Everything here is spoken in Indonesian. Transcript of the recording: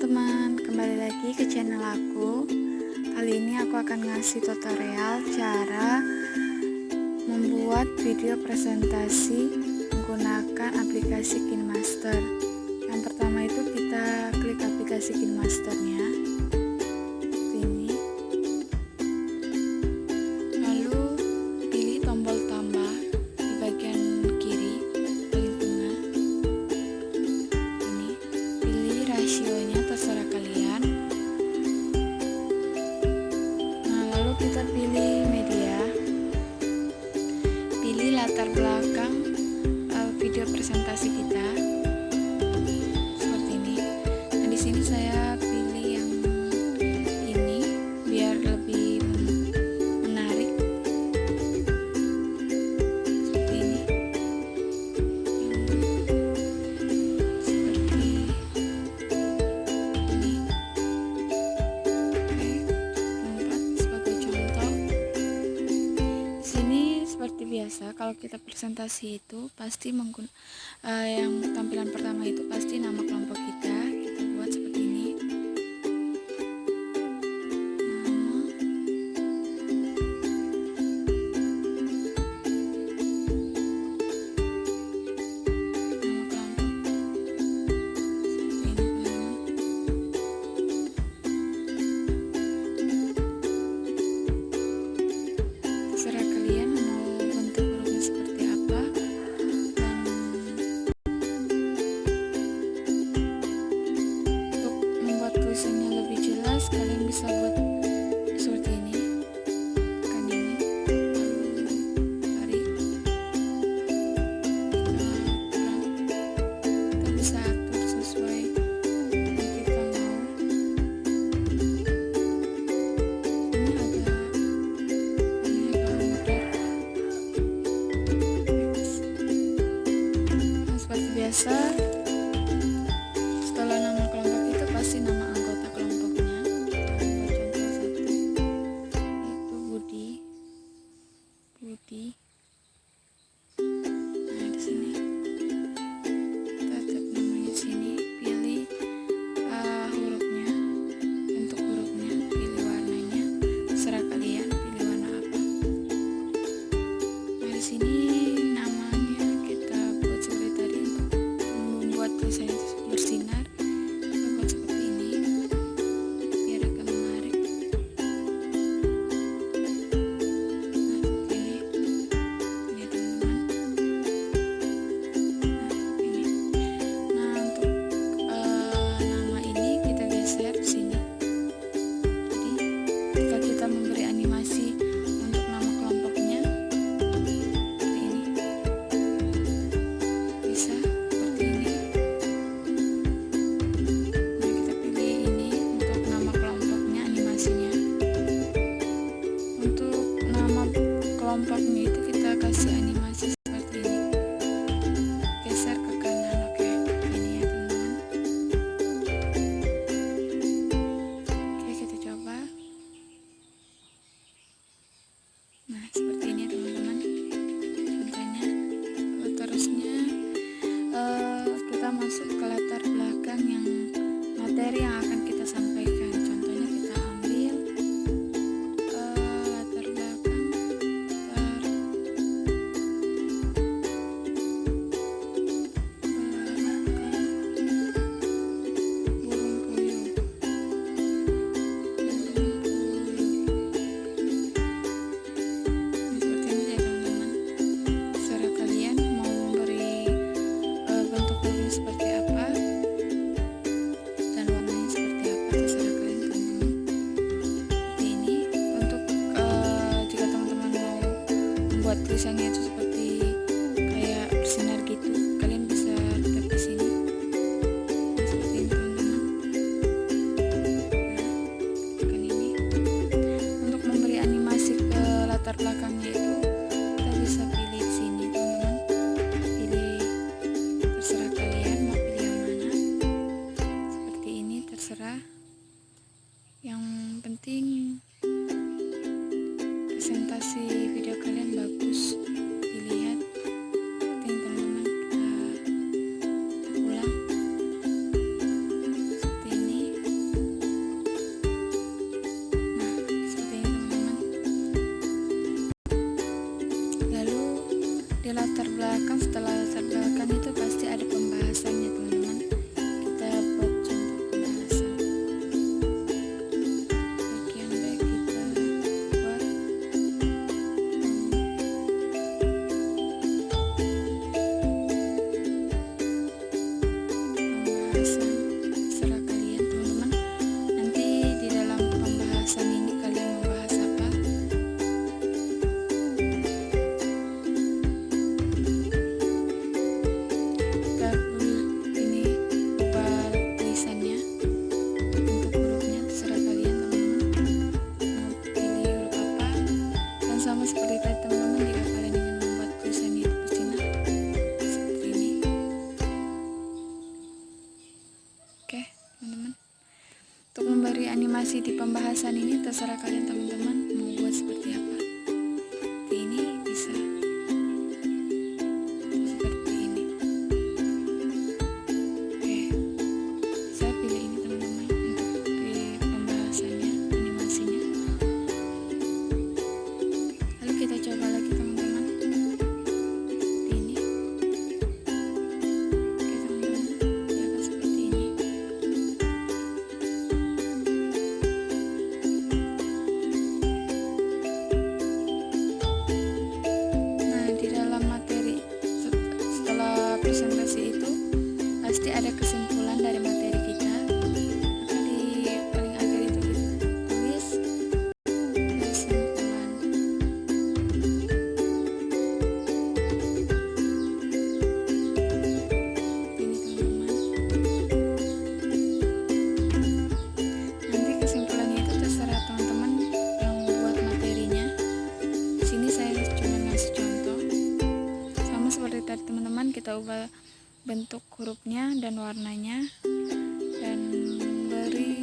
teman-teman, kembali lagi ke channel aku. Kali ini aku akan ngasih tutorial cara membuat video presentasi menggunakan aplikasi Kinemaster. Yang pertama itu kita klik aplikasi Kinemasternya seperti ini. Lalu pilih tombol tambah di bagian kiri paling tengah. Ini pilih rasionya, terserah kalian. Nah, lalu kita pilih media, pilih latar belakang video presentasi kita seperti ini. Nah, di sini saya pilih yang ini biar lebih menarik seperti ini. Seperti ini. Oke, tempat sebagai contoh. Di sini seperti biasa, kalau kita presentasi itu pasti yang tampilan pertama itu pasti nama kelompok kita buat seperti ini. Terserah kalian mau bentuk hurufnya seperti apa. Tulisannya lebih jelas, kalian bisa buat seperti ini, tekan ini, lalu tarik, kita bisa atur sesuai yang kita mau. Ini agak mudah. Nah, seperti biasa, setelah nama kelompok itu pasti nama anggota kelompoknya. Contoh satu itu Budi. Nah, di sini kita tap namanya sini, pilih hurufnya, bentuk hurufnya, pilih warnanya, terserah kalian pilih warna apa. Nah, di sini namanya kita buat seperti tadi, untuk membuat tulisannya itu bersinar. Kelompoknya itu kita kasih animasi seperti ini, geser ke kanan. Oke, ini ya teman-teman. Oke, kita coba. Nah, seperti ini ya teman-teman contohnya. Terusnya kita masuk ke latar belakang yang materi yang akan kita sampaikan. Contohnya kita ambil latar belakang burung puyuh. Seperti ini ya teman-teman. Terserah kalian mau memberi bentuk burung seperti apa dan warnanya seperti apa, terserah kalian teman-teman. Seperti ini. Untuk jika teman-teman mau membuat tulisannya itu seperti kayak bersinar gitu, kalian bisa tap di sini. Nah, seperti ini teman-teman. Nah, tekan ini. Untuk memberi animasi ke latar belakangnya itu kita bisa pilih di sini teman-teman. Pilih, terserah kalian mau pilih yang mana. Seperti ini, terserah. Yang penting presentasi video kalian bagus dilihat. Seperti ini teman-teman, kita ulang seperti ini. Oke, teman-teman. Untuk memberi animasi di pembahasan ini terserah kalian teman-teman mau buat seperti apa. Ini bisa seperti ini. Oke, saya pilih ini teman-teman untuk di pembahasannya, animasinya. Lalu kita coba lagi teman-teman. Ini. Oke teman-teman, dia akan seperti ini. Presentasi itu pasti ada kesimpulan dari materi kita, maka di paling akhir itu ditulis kesimpulan. Ini teman-teman, nanti kesimpulannya itu terserah teman-teman yang buat materinya. Di sini saya cuma ngasih contoh. Sama seperti tadi teman-teman, kita ubah bentuk hurufnya dan warnanya dan beri